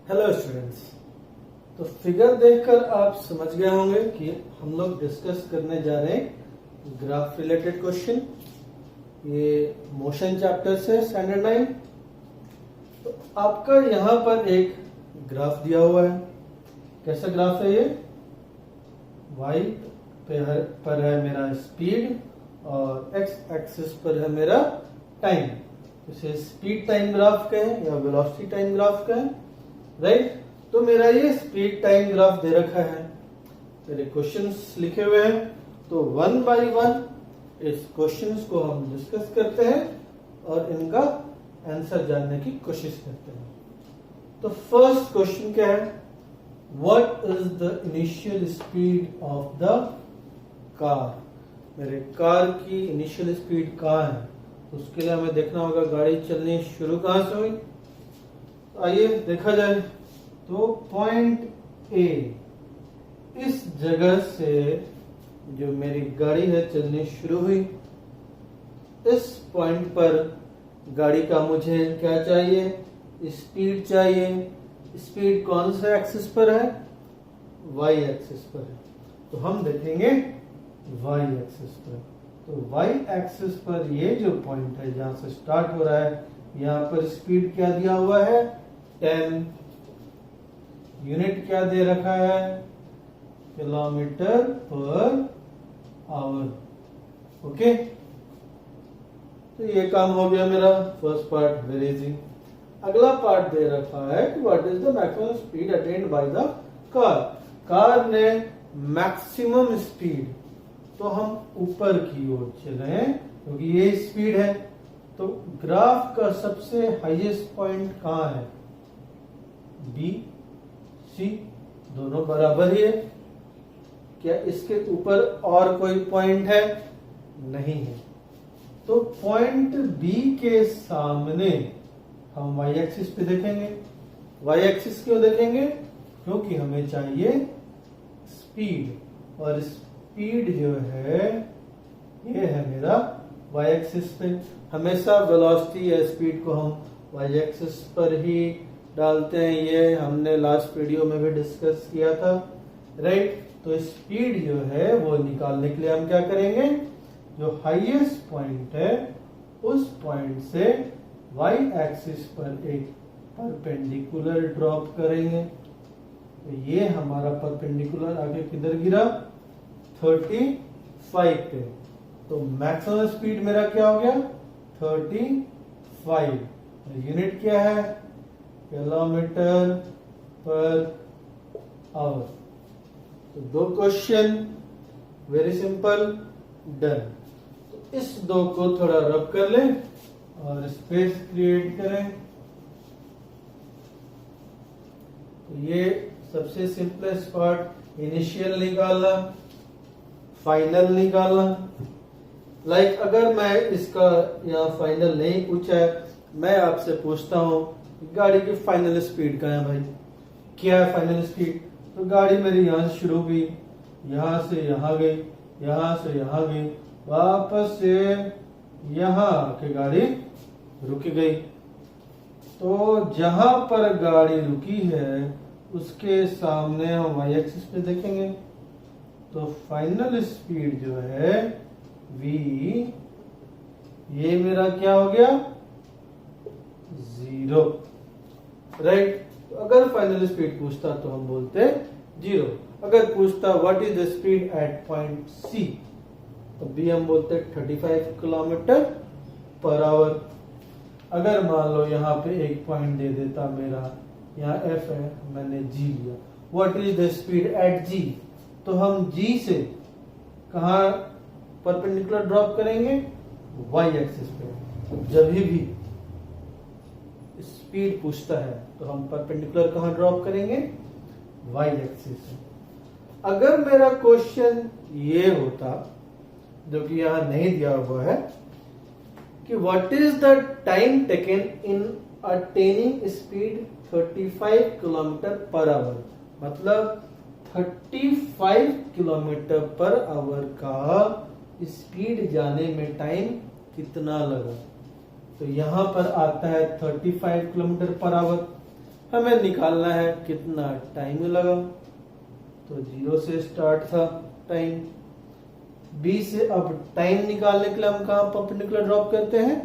Hello students. तो figure देखकर आप समझ गए होंगे कि हम लोग डिस्कस करने जा रहे हैं ग्राफ रिलेटेड क्वेश्चन। ये मोशन चैप्टर से स्टैंडर्ड 9। तो आपका यहाँ पर एक ग्राफ दिया हुआ है। कैसा ग्राफ है ये? y पर है मेरा स्पीड और x एक्सिस पर है मेरा टाइम। इसे स्पीड टाइम ग्राफ कहें या वेलोसिटी टाइम ग्राफ कहें, राइट। तो मेरा ये स्पीड टाइम ग्राफ दे रखा है, मेरे क्वेश्चंस लिखे हुए हैं। तो वन बाय वन इस क्वेश्चंस को हम डिस्कस करते हैं और इनका आंसर जानने की कोशिश करते हैं। तो फर्स्ट क्वेश्चन क्या है? What is the initial speed of the car? मेरे कार की इनिशियल स्पीड कहाँ है? तो उसके लिए हमें देखना होगा गाड़ी चलनी शुरू कहाँ से हुई। आइए देखा जाए। तो पॉइंट ए, इस जगह से जो मेरी गाड़ी है चलनी शुरू हुई, इस पॉइंट पर गाड़ी का मुझे क्या चाहिए? स्पीड चाहिए। स्पीड कौन से एक्सिस पर है? वाई एक्सिस पर है। तो हम देखेंगे वाई एक्सिस पर। तो वाई एक्सिस पर ये जो पॉइंट है जहां से स्टार्ट हो रहा है, यहाँ पर स्पीड क्या दिया हुआ है? 10। यूनिट क्या दे रखा है? Kilometre per our. ओके, तो ये काम हो गया मेरा फर्स्ट पार्ट, वेरी इजी। अगला पार्ट दे रखा है कि what is the maximum speed attend by the car. Car ने मैक्सिमम स्पीड, तो हम ऊपर की ओर चले हैं क्योंकि ये स्पीड है। तो ग्राफ का सबसे हाईएस्ट पॉइंट कहाँ है? बी, सी, दोनों बराबर ही है। क्या इसके ऊपर और कोई पॉइंट है? नहीं है। तो पॉइंट बी के सामने हम वाई एक्सिस पे देखेंगे। वाई एक्सिस क्यों देखेंगे? क्योंकि हमें चाहिए स्पीड, और स्पीड जो है ये है मेरा वाई एक्सिस पे। हमेशा वेलोसिटी या स्पीड को हम वाई एक्सिस पर ही डालते हैं। ये हमने लास्ट वीडियो में भी डिस्कस किया था, राइट। तो स्पीड जो है वो निकालने के लिए हम क्या करेंगे? जो हाईएस्ट पॉइंट है उस पॉइंट से वाई एक्सिस पर एक परपेंडिकुलर ड्रॉप करेंगे। तो ये हमारा परपेंडिकुलर आगे किधर गिरा? 35 पे। तो मैक्सिमम स्पीड मेरा क्या हो गया? 35। यूनिट क्या है? Kilometre per our. तो दो क्वेश्चन, वेरी सिंपल, डन। तो इस दो को थोड़ा रब कर लें और स्पेस क्रिएट करें। तो ये सबसे सिंपलेस्ट पार्ट, इनिशियल निकालना, फाइनल निकालना। लाइक अगर मैं इसका यहाँ फाइनल नहीं पूछा है, मैं आपसे पूछता हूँ गाड़ी की फाइनल स्पीड क्या है भाई? क्या है फाइनल स्पीड? तो गाड़ी मेरी यहाँ से शुरू हुई, यहाँ से यहाँ गई, यहाँ से यहाँ गई, वापस से यहाँ आके गाड़ी रुक गई। तो जहां पर गाड़ी रुकी है उसके सामने हम वाई एक्सिस पे देखेंगे। तो फाइनल स्पीड जो है v, ये मेरा क्या हो गया? 0, राइट। तो अगर फाइनल स्पीड पूछता तो हम बोलते 0। अगर पूछता what is the speed at point C, तो बी हम बोलते 35 किलोमीटर पर आवर। अगर मान लो यहाँ पे एक पॉइंट दे देता मेरा, यहाँ एफ है, मैंने जी लिया, what is the speed at G, तो हम जी से कहा परपेंडिकुलर ड्रॉप करेंगे? वाई एक्सिस पे। तो जब भी स्पीड पूछता है तो हम परपेंडिकुलर कहां ड्रॉप करेंगे? वाई एक्सिस से। अगर मेरा क्वेश्चन ये होता, जो कि यहां नहीं दिया हुआ है, कि what is the time taken in attaining speed 35 kilometre per our, मतलब 35 किलोमीटर पर आवर का स्पीड जाने में टाइम कितना लगा। तो यहां पर आता है 35 किलोमीटर पर आवर। हमें निकालना है कितना टाइम लगा, तो 0 से स्टार्ट था टाइम। बी से अब टाइम निकालने के लिए हम कहां परपेंडिकुलर ड्रॉप करते हैं,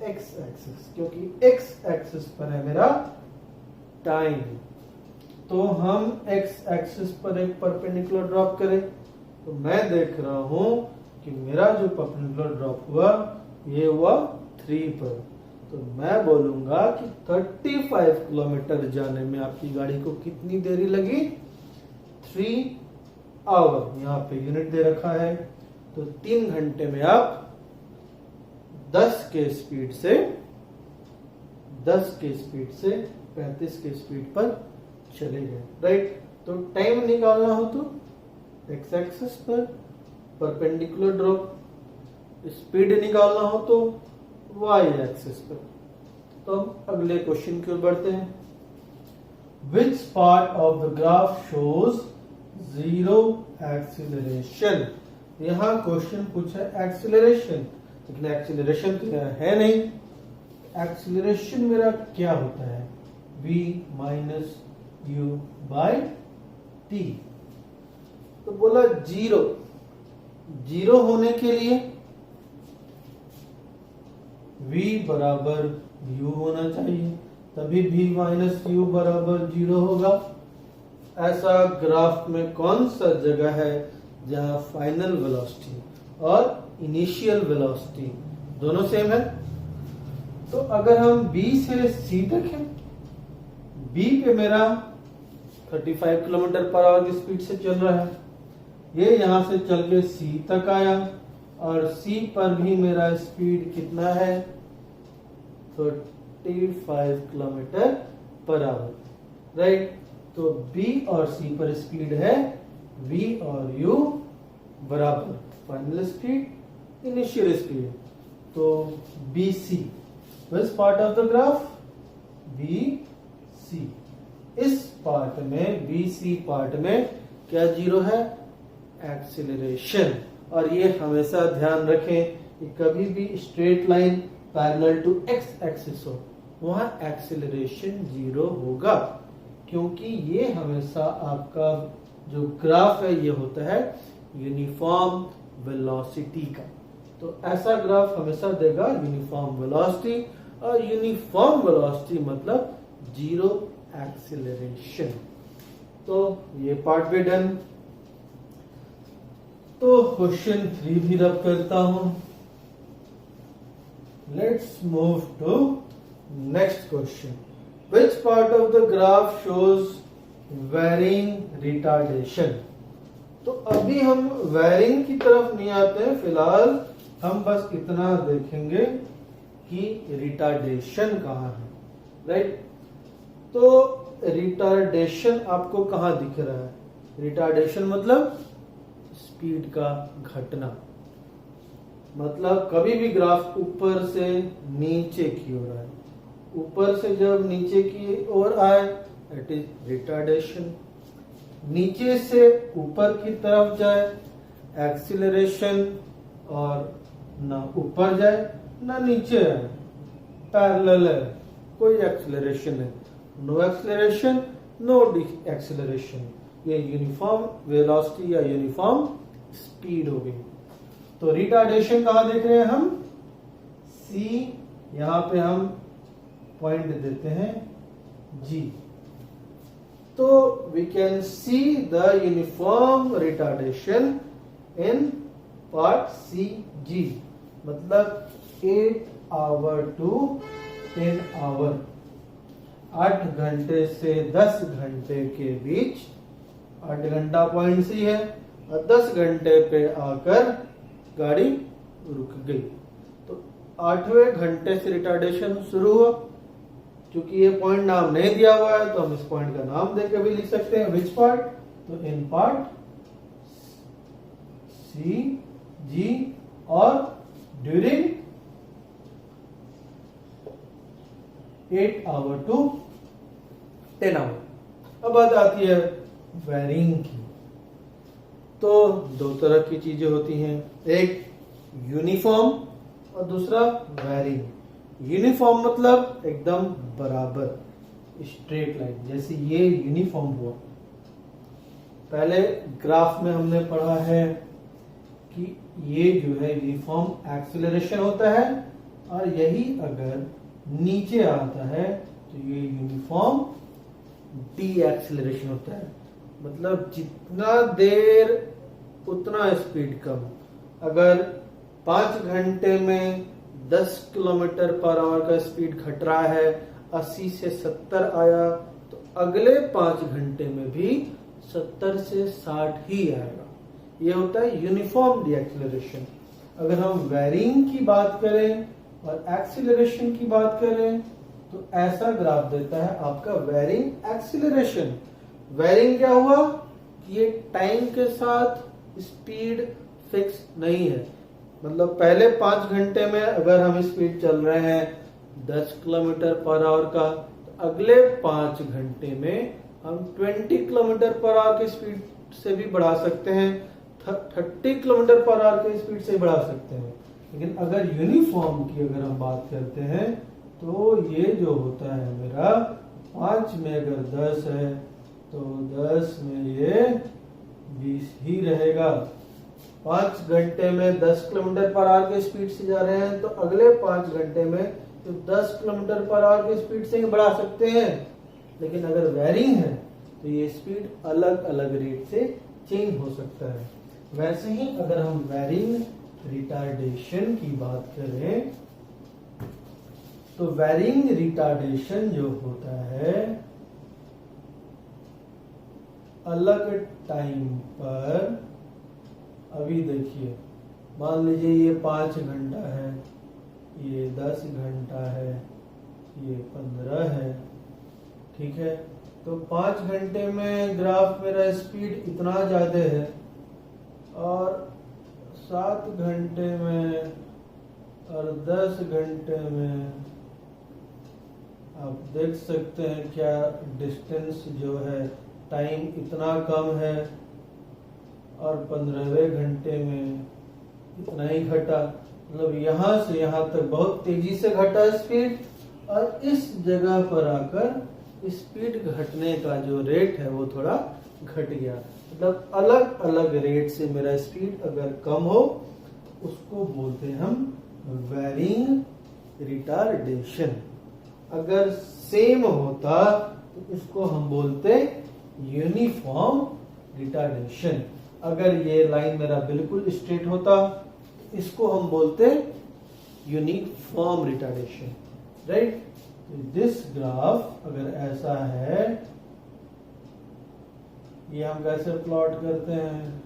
एक्स एक्सिस, क्योंकि एक्स एक्सिस पर है मेरा टाइम। तो हम एक्स एक्सिस पर एक परपेंडिकुलर ड्रॉप करें, तो मैं देख रहा हूं कि मेरा जो परपेंडिकुलर ड्रॉप हुआ ये हुआ 3 पर। तो मैं बोलूंगा कि 35 किलोमीटर जाने में आपकी गाड़ी को कितनी देरी लगी, 3 आवर। यहाँ पे यूनिट दे रखा है, तो 3 घंटे में आप 10 के स्पीड से 35 के स्पीड पर चले गए, राइट। तो टाइम निकालना हो तो एक्स एक्सिस पर परपेंडिकुलर ड्रॉप, स्पीड निकालना हो तो वाई एक्सिस पर। तो हम अगले क्वेश्चन की ओर बढ़ते हैं। विच part of the graph shows zero acceleration. यहां क्वेश्चन पूछा एक्सीलरेशन, लेकिन एक्सीलरेशन तो है नहीं। एक्सीलरेशन मेरा क्या होता है, v minus you by T. तो बोला जीरो होने के लिए v बराबर u होना चाहिए, तभी v माइनस यू बराबर 0 होगा। ऐसा ग्राफ में कौन सा जगह है जहां फाइनल वेलोसिटी और इनिशियल वेलोसिटी दोनों सेम है। तो अगर हम B से C देखें, B पे मेरा 35 किलोमीटर पर आवर की स्पीड से चल रहा है, ये यहां से चल के C तक आया, और C पर भी मेरा स्पीड कितना है, 35 किलोमीटर पर आवर, राइट। तो B और C पर स्पीड है V और U बराबर फाइनल स्पीड इनिशियल स्पीड। तो BC which part of the graph, BC। इस पार्ट में BC पार्ट में क्या 0 है, एक्सीलरेशन। और ये हमेशा ध्यान रखें कि कभी भी straight line parallel to X axis हो वहां एक्सीलरेशन 0 होगा, क्योंकि ये हमेशा आपका जो ग्राफ है ये होता है यूनिफॉर्म वेलोसिटी का। तो ऐसा ग्राफ हमेशा देगा यूनिफॉर्म वेलोसिटी, और यूनिफॉर्म वेलोसिटी मतलब 0 एक्सीलरेशन। तो ये पार्ट भी डन। तो क्वेश्चन 3 भी रब करता हूं। Let's move to next question. Which part of the graph shows varying retardation. तो अभी हम वेरिंग की तरफ नहीं आते हैं, फिलहाल हम बस इतना देखेंगे कि रिटार्डेशन कहाँ है, राइट। तो रिटार्डेशन आपको कहाँ दिख रहा है, रिटार्डेशन मतलब स्पीड का घटना। मतलब कभी भी ग्राफ ऊपर से नीचे की ओर आए, ऊपर से जब नीचे की ओर आए इट इज रिटार्डेशन। नीचे से ऊपर की तरफ जाए एक्सीलरेशन, और ना ऊपर जाए ना नीचे आए, पैरेलल है, कोई एक्सीलरेशन है, नो एक्सीलरेशन नो एक्सीलरेशन। ये यूनिफॉर्म वेलोसिटी या यूनिफॉर्म स्पीड हो गई। तो रिटार्डेशन कहां देख रहे हैं हम, C, यहां पे हम पॉइंट देते हैं G। तो we can see the uniform retardation in part CG, मतलब 8 आवर टू 10 आवर, 8 घंटे से 10 घंटे के बीच। 8 घंटा पॉइंट C है और 10 घंटे पे आकर गाड़ी रुक गई। तो 8वें घंटे से रिटार्डेशन शुरू हुआ। क्योंकि ये पॉइंट नाम नहीं दिया हुआ है तो हम इस पॉइंट का नाम देकर भी लिख सकते हैं, विच पार्ट। तो इन पार्ट CG और ड्यूरिंग 8 आवर टू 10 आवर। अब बात आती है वेरिंग की। तो दो तरह की चीजें होती हैं, एक यूनिफॉर्म और दूसरा वेरिंग। यूनिफॉर्म मतलब एकदम बराबर, स्ट्रेट लाइन, जैसे ये यूनिफॉर्म हुआ। पहले ग्राफ में हमने पढ़ा है कि ये जो है यूनिफॉर्म एक्सीलरेशन होता है, और यही अगर नीचे आता है तो ये यूनिफॉर्म डी एक्सीलरेशन होता है। मतलब जितना देर उतना स्पीड कम। अगर 5 घंटे में 10 किलोमीटर पर आवर का स्पीड घट रहा है, 80 से 70 आया, तो अगले 5 घंटे में भी 70 से 60 ही आएगा। ये होता है यूनिफॉर्म डी एक्सीलरेशन। अगर हम वेरिंग की बात करें और एक्सीलरेशन की बात करें तो ऐसा ग्राफ देता है आपका वेरिंग एक्सीलरेशन। वेरिंग क्या हुआ कि ये टाइम के साथ स्पीड फिक्स नहीं है। मतलब पहले 5 घंटे में अगर हम स्पीड चल रहे हैं 10 किलोमीटर पर आवर का, तो अगले 5 घंटे में हम 20 किलोमीटर पर आवर की स्पीड से भी बढ़ा सकते हैं, 30 किलोमीटर पर आवर की स्पीड से बढ़ा सकते हैं। लेकिन अगर यूनिफॉर्म की अगर हम बात करते हैं तो ये जो होता है मेरा 5 में अगर 10 है तो 10 में ये 20 ही रहेगा। 5 घंटे में 10 किलोमीटर पर आवर की स्पीड से जा रहे हैं तो अगले 5 घंटे में तो 10 किलोमीटर पर आवर की स्पीड से ही बढ़ा सकते हैं। लेकिन अगर वेरिंग है तो ये स्पीड अलग अलग रेट से चेंज हो सकता है। वैसे ही अगर हम वेरिंग रिटार्डेशन की बात करें तो वेरिंग रिटार्डेशन जो होता है अलग टाइम पर, अभी देखिए मान लीजिए ये 5 घंटा है, ये 10 घंटा है, ये 15 है, ठीक है। तो 5 घंटे में ग्राफ मेरा स्पीड इतना ज्यादा है, और 7 घंटे में और 10 घंटे में आप देख सकते हैं क्या डिस्टेंस जो है टाइम इतना कम है, और 15वें घंटे में इतना ही घटा। मतलब यहां से यहां तक बहुत तेजी से घटा स्पीड, और इस जगह पर आकर स्पीड घटने का जो रेट है वो थोड़ा घट गया। मतलब अलग अलग रेट से मेरा स्पीड अगर कम हो उसको बोलते हैं हम वेरिंग रिटार्डेशन। अगर सेम होता तो इसको हम बोलते यूनिफॉर्म रिटार्डेशन। अगर ये लाइन मेरा बिल्कुल स्ट्रेट होता इसको हम बोलते uniform retardation, right. This graph अगर ऐसा है, ये हम कैसे प्लॉट करते हैं,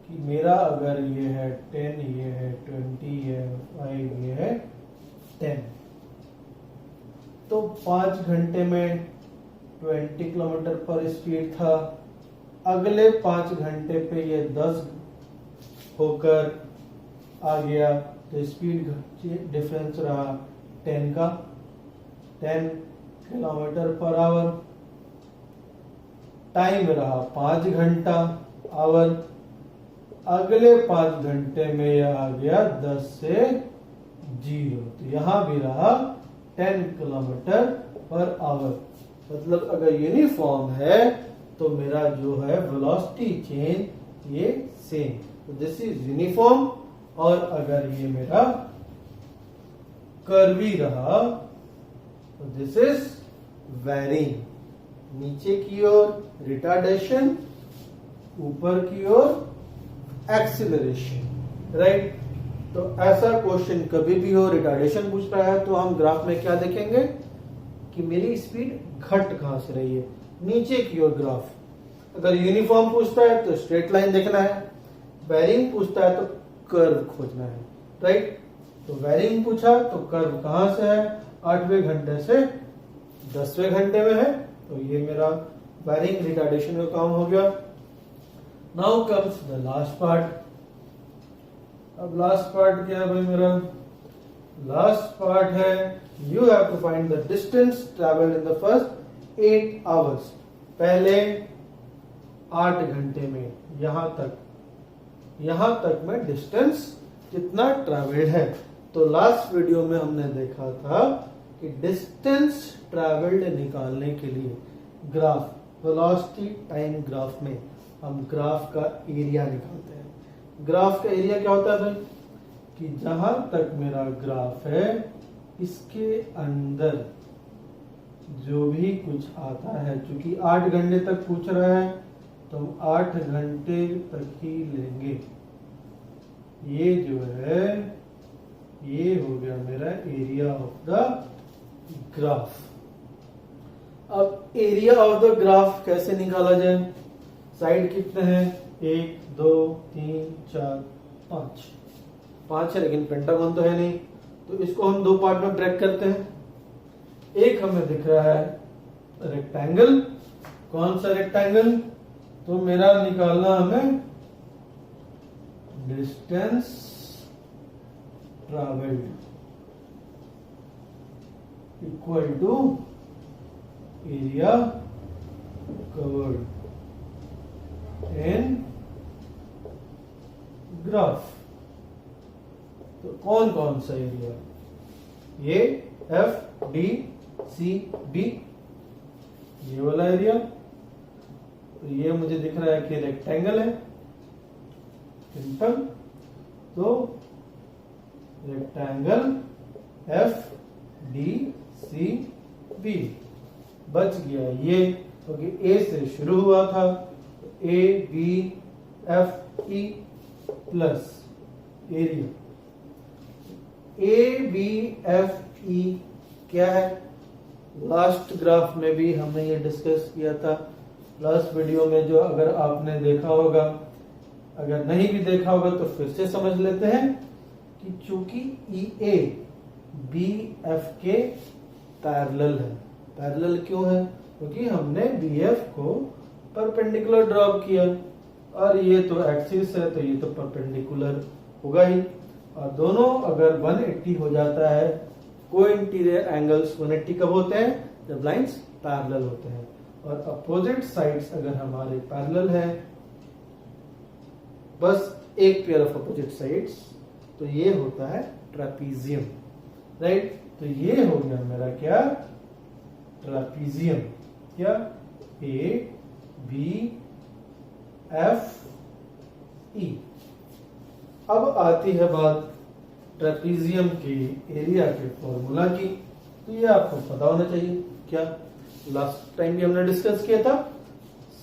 कि मेरा अगर ये है 10, ये है 20, ये है 5, ये है 10, तो 5 घंटे में 20 किलोमीटर पर स्पीड था। अगले 5 घंटे पे ये 10 होकर आ गया, तो स्पीड डिफरेंस रहा 10 का, 10 किलोमीटर पर आवर। टाइम रहा 5 घंटा आवर। अगले 5 घंटे में यह आ गया 10 से 0, तो यहां भी रहा 10 किलोमीटर पर आवर। मतलब अगर यूनिफॉर्म है तो मेरा जो है वेलोसिटी चेंज ये सेम, तो दिस इज यूनिफॉर्म। और अगर ये मेरा कर्वी रहा तो दिस इज वेरिंग। नीचे की ओर रिटार्डेशन, ऊपर की ओर एक्सीलरेशन, राइट। तो ऐसा क्वेश्चन कभी भी हो, रिटार्डेशन पूछ रहा है तो हम ग्राफ में क्या देखेंगे कि मेरी स्पीड घट कहां से रही है, नीचे की ओर ग्राफ। अगर यूनिफॉर्म पूछता है तो स्ट्रेट लाइन देखना है, वेरिंग पूछता है तो कर्व खोजना है, राइट। तो वेरिंग पूछा तो कर्व कहां से है, 8वें घंटे से 10वें घंटे में है, तो ये मेरा वेरिंग रिटार्डेशन का काम हो गया। Now comes the last part. अब लास्ट पार्ट क्या है भाई मेरा, लास्ट पार्ट है you have to find the distance travelled in the first 8 hours. पहले 8 घंटे में यहां तक यहां तक में डिस्टेंस कितना ट्रैवल्ड है। तो लास्ट वीडियो में हमने देखा था कि डिस्टेंस ट्रैवल्ड निकालने के लिए ग्राफ वेलोसिटी टाइम ग्राफ में हम ग्राफ का एरिया निकालते हैं। ग्राफ का एरिया क्या होता है भाई, कि जहां तक मेरा ग्राफ है इसके अंदर जो भी कुछ आता है, क्योंकि 8 घंटे तक पूछ रहा है तो हम 8 घंटे तक ही लेंगे। ये जो है ये हो गया मेरा एरिया ऑफ द ग्राफ। अब एरिया ऑफ द ग्राफ कैसे निकाला जाए, साइड कितने हैं, 1 2 3 4 5 5 है, लेकिन पेंटागन तो है नहीं, तो इसको हम 2 पार्ट में ब्रेक करते हैं। एक हमें दिख रहा है रेक्टेंगल, कौन सा रेक्टेंगल, तो मेरा निकालना हमें distance travelled equal to area covered in graph. तो कौन कौन सा एरिया, ये एफ डी सी बी, ये वाला एरिया। तो ये मुझे दिख रहा है कि रेक्टेंगल है, सिंपल, तो rectangle F D C B बच गया ये, क्योंकि ए से शुरू हुआ था, A B F E plus area. A B F E क्या है, लास्ट ग्राफ में भी हमने ये डिस्कस किया था, लास्ट वीडियो में, जो अगर आपने देखा होगा, अगर नहीं भी देखा होगा तो फिर से समझ लेते हैं कि चूंकि ई ए बी एफ के पैरेलल है। पैरेलल क्यों है, क्योंकि हमने बी एफ को परपेंडिकुलर ड्रॉप किया, और ये तो एक्सिस है तो ये तो परपेंडिकुलर होगा ही, और दोनों अगर 180 हो जाता है, को इंटीरियर एंगल्स 180 कब होते हैं, जब लाइंस पैरेलल होते हैं, और अपोजिट साइड्स अगर हमारे पैरेलल है, बस एक पेयर ऑफ अपोजिट साइड्स, तो ये होता है ट्रेपीजियम, राइट। तो ये हो गया मेरा क्या, ट्रेपीजियम, क्या, ए बी एफ ई। अब आती है बात ट्रेपीजियम के एरिया के फॉर्मूला की, तो ये आपको पता होना चाहिए। क्या, लास्ट टाइम भी हमने डिस्कस किया था,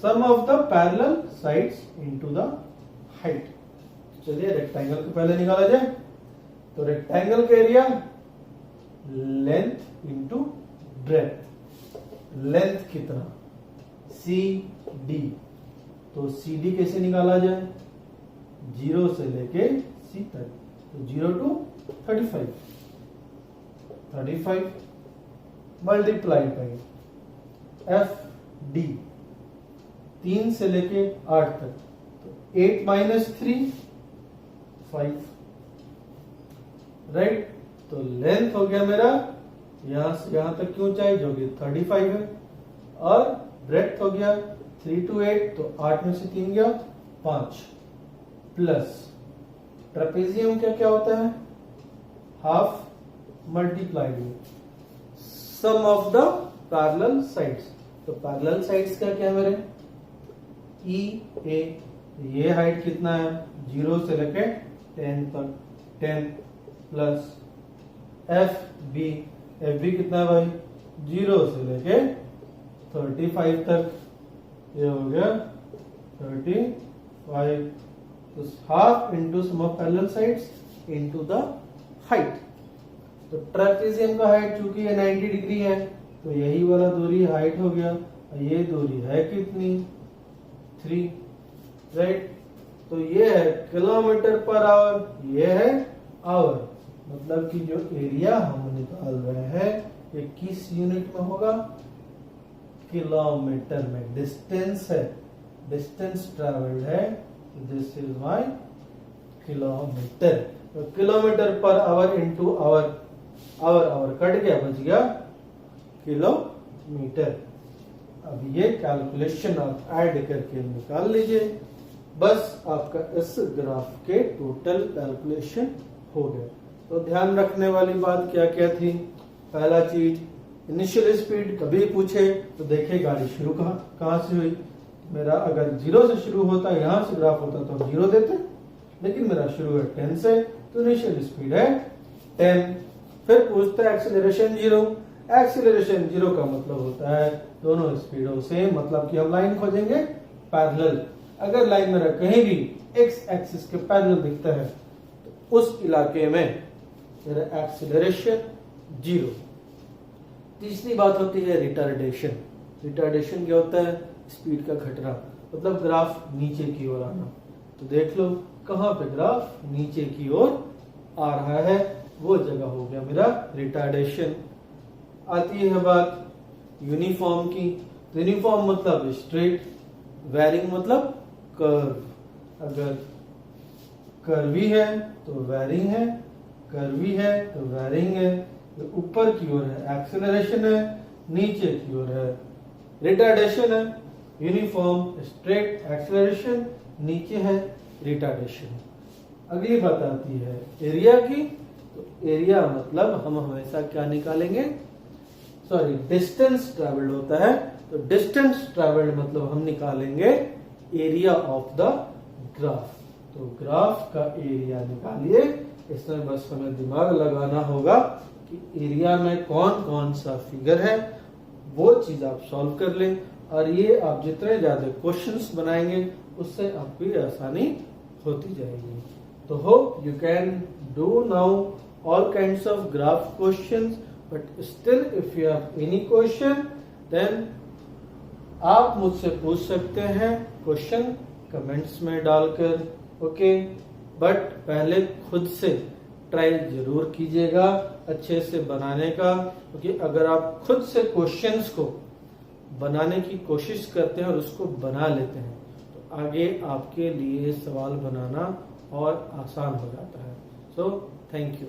sum of the parallel sides into the height. चलिए रेक्टेंगल को पहले निकाला जाए, तो रेक्टेंगल का area length into breadth. Length कितना, सी डी, तो सी डी कैसे निकाला जाए, 0 से लेके सी तक, तो 0 to 35 multiply by F D, 3 से लेके 8 तक, तो 8 माइनस 3 5, राइट। तो लेंथ हो गया मेरा यहां से यहां तक की ऊंचाई, जो कि 35 है, और ब्रेड्थ हो गया 3 to 8, तो 8 में से 3 गया 5, प्लस ट्रेपेजियम क्या क्या होता है, half multiplied with sum of the parallel sides. तो पैरेलल साइड्स क्या क्या है मेरे, ई ए, ये हाइट कितना है, 0 से लेके 10 तक, 10 plus F B, F B कितना है भाई, 0 से लेके 35 तक, ये हो गया 35, तो half into sum of parallel sides into the height. तो ट्रेपेजियम का हाइट चूंकि ये 90 डिग्री है, तो यही वाला दूरी हाइट हो गया, और ये दूरी है कितनी, 3, राइट। तो ये है किलोमीटर पर आवर, ये है आवर, मतलब कि जो एरिया हम निकाल रहे हैं ये किस यूनिट में होगा, किलोमीटर में। डिस्टेंस है, डिस्टेंस ट्रैवल्ड है, दिस इज माय किलोमीटर। तो kilometre per hour into hour, hour कट गया, बच गया किलोमीटर। अब ये कैलकुलेशन आप ऐड करके निकाल लीजिए, बस आपका इस ग्राफ के टोटल कैलकुलेशन हो गया। तो ध्यान रखने वाली बात क्या क्या थी? पहला चीज, इनिशियल स्पीड कभी पूछे तो देखे गाड़ी शुरू कहाँ से हुई। मेरा अगर 0 से शुरू होता, यहाँ से ग्राफ होता तो हम 0 देते, लेकिन मेरा शुरू है 10 से, तो इनिशियल स्पीड है 10। फिर पूछता है एक्सीलरेशन 0। एक्सीलरेशन 0 का मतलब होता है दोनों स्पीडों से, मतलब कि हम लाइन खोजेंगे पैरेलल। अगर लाइन मेरा कहीं भी एक्स एक्सिस के पैरेलल दिखता है तो उस इलाके में मेरा एक्सीलरेशन 0। तीसरी बात होती है रिटार्डेशन। रिटार्डेशन क्या होता है? स्पीड का घटना, मतलब ग्राफ नीचे की ओर आना। तो देख लो कहां पे ग्राफ नीचे की ओर आ रहा है, वो जगह हो गया मेरा रिटार्डेशन। आती है बात यूनिफॉर्म की। यूनिफॉर्म मतलब स्ट्रेट, वेरिंग मतलब कर्व। अगर कर्वी है तो वेरिंग है, कर्वी है तो वेरिंग है। तो ऊपर की ओर है एक्सेलरेशन है, नीचे की ओर है रिटार्डेशन है। यूनिफॉर्म स्ट्रेट एक्सेलरेशन, नीचे है रिटार्डेशन। अगली बात आती है एरिया की। तो एरिया मतलब हम हमेशा क्या निकालेंगे? सॉरी, डिस्टेंस ट्रैवल्ड होता है, तो डिस्टेंस ट्रैवल्ड मतलब हम निकालेंगे एरिया ऑफ द ग्राफ। तो ग्राफ का एरिया निकालिए। इसमें बस हमें दिमाग लगाना होगा कि एरिया में कौन कौन सा फिगर है, वो चीज आप सॉल्व कर लें। और ये आप जितने ज्यादा क्वेश्चंस बनाएंगे उससे आपको ये आसानी होती जाएगी। तो hope you can do now all kinds of graph questions, but still if you have any question then आप मुझसे पूछ सकते हैं क्वेश्चन कमेंट्स में डालकर। ओके, बट पहले खुद से ट्राई जरूर कीजिएगा अच्छे से बनाने का, क्योंकि अगर आप खुद से क्वेश्चंस को बनाने की कोशिश करते हैं और उसको बना लेते हैं तो आगे आपके लिए सवाल बनाना और आसान हो जाता है। So thank you.